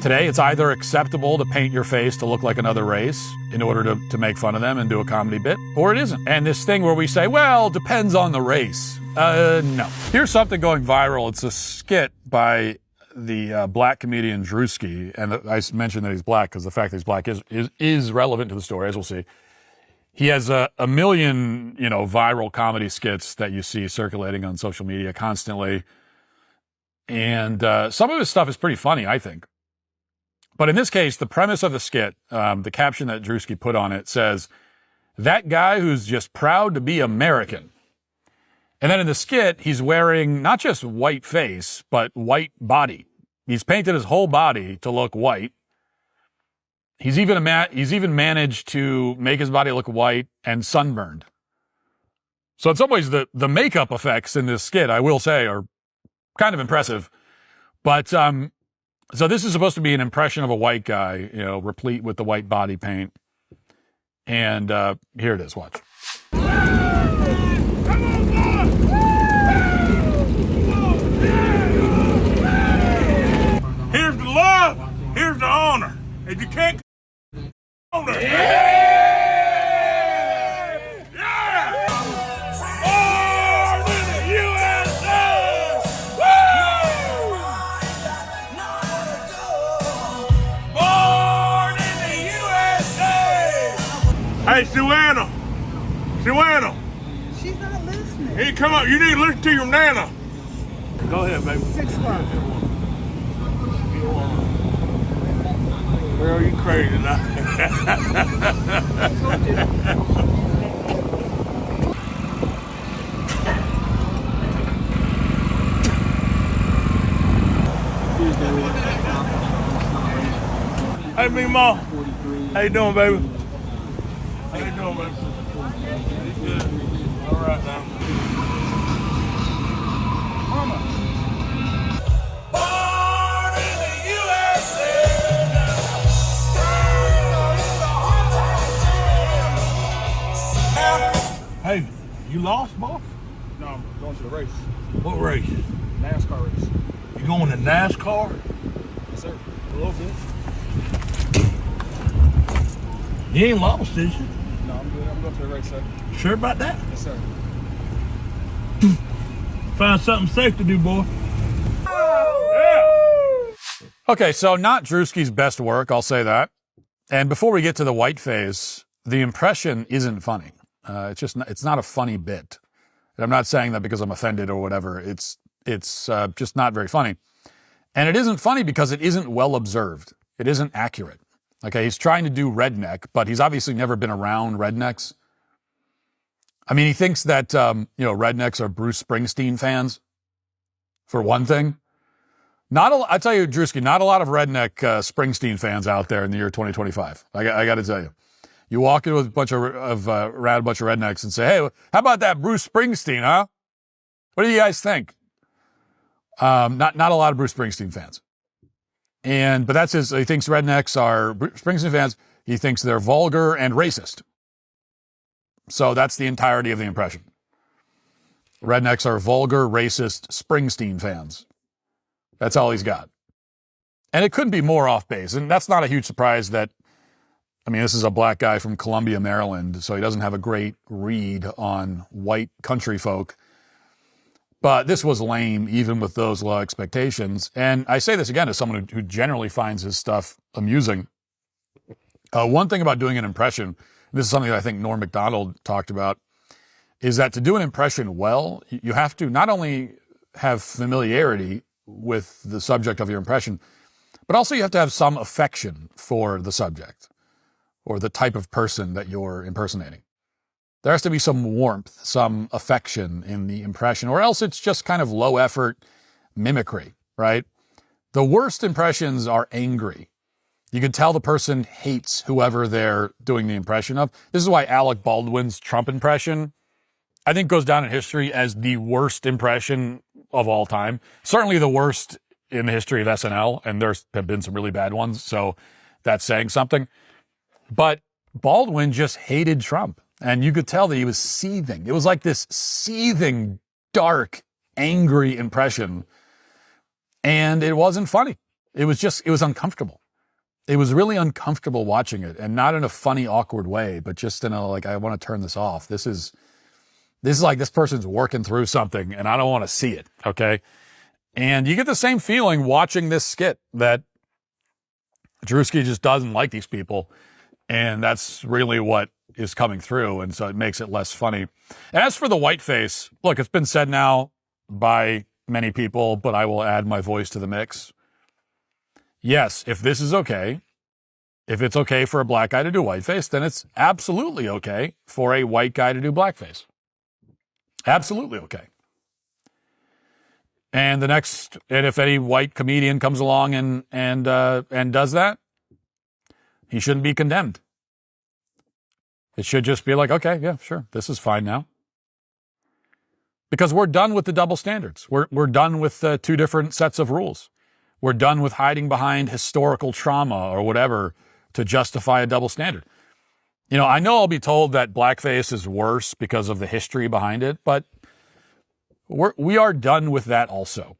Today, it's either acceptable to paint your face to look like another race in order to make fun of them and do a comedy bit, or it isn't. And this thing where we say, well, depends on the race. No. Here's something going viral. It's a skit by the black comedian Druski, and I mentioned that he's black because the fact that he's black is relevant to the story, as we'll see. He has a million, viral comedy skits that you see circulating on social media constantly. And some of his stuff is pretty funny, I think. But in this case, the premise of the skit, the caption that Druski put on it says, "That guy who's just proud to be American." And then in the skit, he's wearing not just white face, but white body. He's painted his whole body to look white. He's even managed to make his body look white and sunburned. So in some ways, the makeup effects in this skit, I will say, are kind of impressive. But so this is supposed to be an impression of a white guy, replete with the white body paint. And here it is. Watch. Here's the love. Here's the honor. If you can't honor. Yeah! Yeah! Born in the USA! Woo! Born in the USA! Hey, Suanna. She's not listening. Hey, come up. You need to listen to your nana. Go ahead, baby. 6 months. Girl, you crazy now. Hey, Big Ma. How you doing, baby? How you doing, baby? You good? All right now. Mama. Born in the USA. Hey, you lost, boss? No, I'm going to the race. What race? NASCAR race. You going to NASCAR? Yes, sir. A little bit. You ain't lost, is you? No, I'm good. I'm going to the race, sir. Sure about that? Yes, sir. Find something safe to do, boy. Okay, so not Druski's best work, I'll say that. And before we get to the whiteface, the impression isn't funny. It's not a funny bit. And I'm not saying that because I'm offended or whatever. It's just not very funny. And it isn't funny because it isn't well observed. It isn't accurate. Okay, he's trying to do redneck, but he's obviously never been around rednecks. I mean, he thinks that, rednecks are Bruce Springsteen fans, for one thing. I tell you, Druski, not a lot of redneck Springsteen fans out there in the year 2025. I got to tell you. You walk in with a bunch of around a bunch of rednecks and say, "Hey, how about that Bruce Springsteen, huh? What do you guys think?" Not a lot of Bruce Springsteen fans. But that's he thinks rednecks are Bruce Springsteen fans. He thinks they're vulgar and racist. So that's the entirety of the impression. Rednecks are vulgar, racist Springsteen fans. That's all he's got. And it couldn't be more off base. And that's not a huge surprise this is a black guy from Columbia, Maryland, so he doesn't have a great read on white country folk. But this was lame, even with those low expectations. And I say this again as someone who generally finds his stuff amusing. One thing about doing an impression, this is something that I think Norm Macdonald talked about, is that to do an impression well, you have to not only have familiarity with the subject of your impression, but also you have to have some affection for the subject or the type of person that you're impersonating. There has to be some warmth, some affection in the impression, or else it's just kind of low effort mimicry, right? The worst impressions are angry. You can tell the person hates whoever they're doing the impression of. This is why Alec Baldwin's Trump impression, I think, goes down in history as the worst impression of all time. Certainly the worst in the history of SNL, and there have been some really bad ones, so that's saying something. But Baldwin just hated Trump, and you could tell that he was seething. It was like this seething, dark, angry impression, and it wasn't funny. It was uncomfortable. It was really uncomfortable watching it, and not in a funny, awkward way, but just in a, like, I want to turn this off. This is like this person's working through something and I don't want to see it. Okay. And you get the same feeling watching this skit that Druski just doesn't like these people. And that's really what is coming through. And so it makes it less funny. As for the whiteface, look, it's been said now by many people, but I will add my voice to the mix. Yes, if this is okay, if it's okay for a black guy to do whiteface, then it's absolutely okay for a white guy to do blackface. Absolutely okay. And if any white comedian comes along and does that, he shouldn't be condemned. It should just be like, okay, yeah, sure, this is fine now. Because we're done with the double standards. We're done with two different sets of rules. We're done with hiding behind historical trauma or whatever to justify a double standard. You know, I know I'll be told that blackface is worse because of the history behind it, but we are done with that also.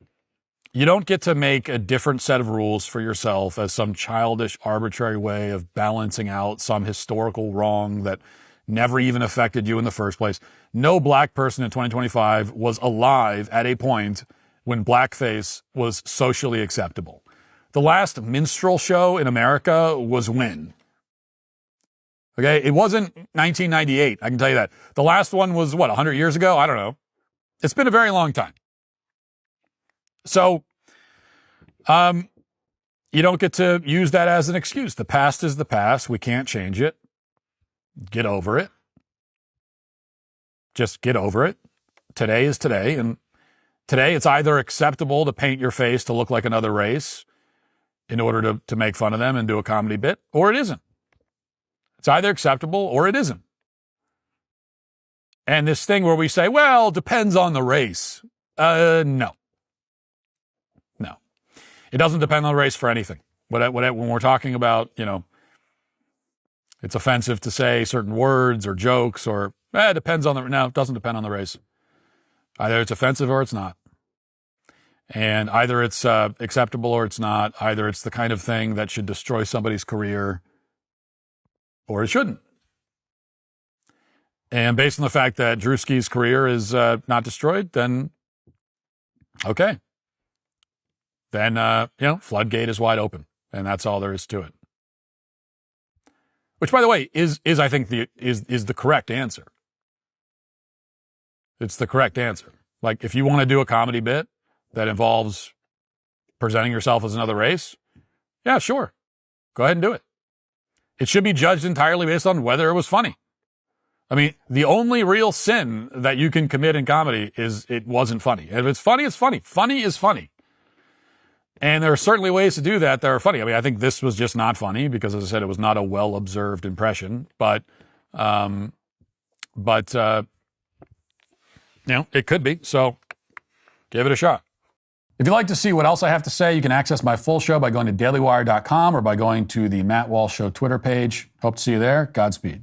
You don't get to make a different set of rules for yourself as some childish, arbitrary way of balancing out some historical wrong that never even affected you in the first place. No black person in 2025 was alive at a point when blackface was socially acceptable. The last minstrel show in America was when? Okay, it wasn't 1998, I can tell you that. The last one was, 100 years ago? I don't know. It's been a very long time. So, you don't get to use that as an excuse. The past is the past. We can't change it. Get over it. Just get over it. Today is today. And today it's either acceptable to paint your face to look like another race in order to make fun of them and do a comedy bit, or it isn't. It's either acceptable or it isn't. And this thing where we say, well, depends on the race. No. It doesn't depend on the race for anything. When we're talking about, it's offensive to say certain words or jokes or, it depends on no, it doesn't depend on the race. Either it's offensive or it's not. And either it's acceptable or it's not. Either it's the kind of thing that should destroy somebody's career or it shouldn't. And based on the fact that Druski's career is not destroyed, then okay. Then, floodgate is wide open. And that's all there is to it. Which, by the way, is I think is the correct answer. It's the correct answer. Like, if you want to do a comedy bit that involves presenting yourself as another race, yeah, sure. Go ahead and do it. It should be judged entirely based on whether it was funny. I mean, the only real sin that you can commit in comedy is it wasn't funny. And if it's funny, it's funny. Funny is funny. And there are certainly ways to do that are funny. I mean, I think this was just not funny because, as I said, it was not a well-observed impression. But it could be. So give it a shot. If you'd like to see what else I have to say, you can access my full show by going to dailywire.com or by going to the Matt Walsh Show Twitter page. Hope to see you there. Godspeed.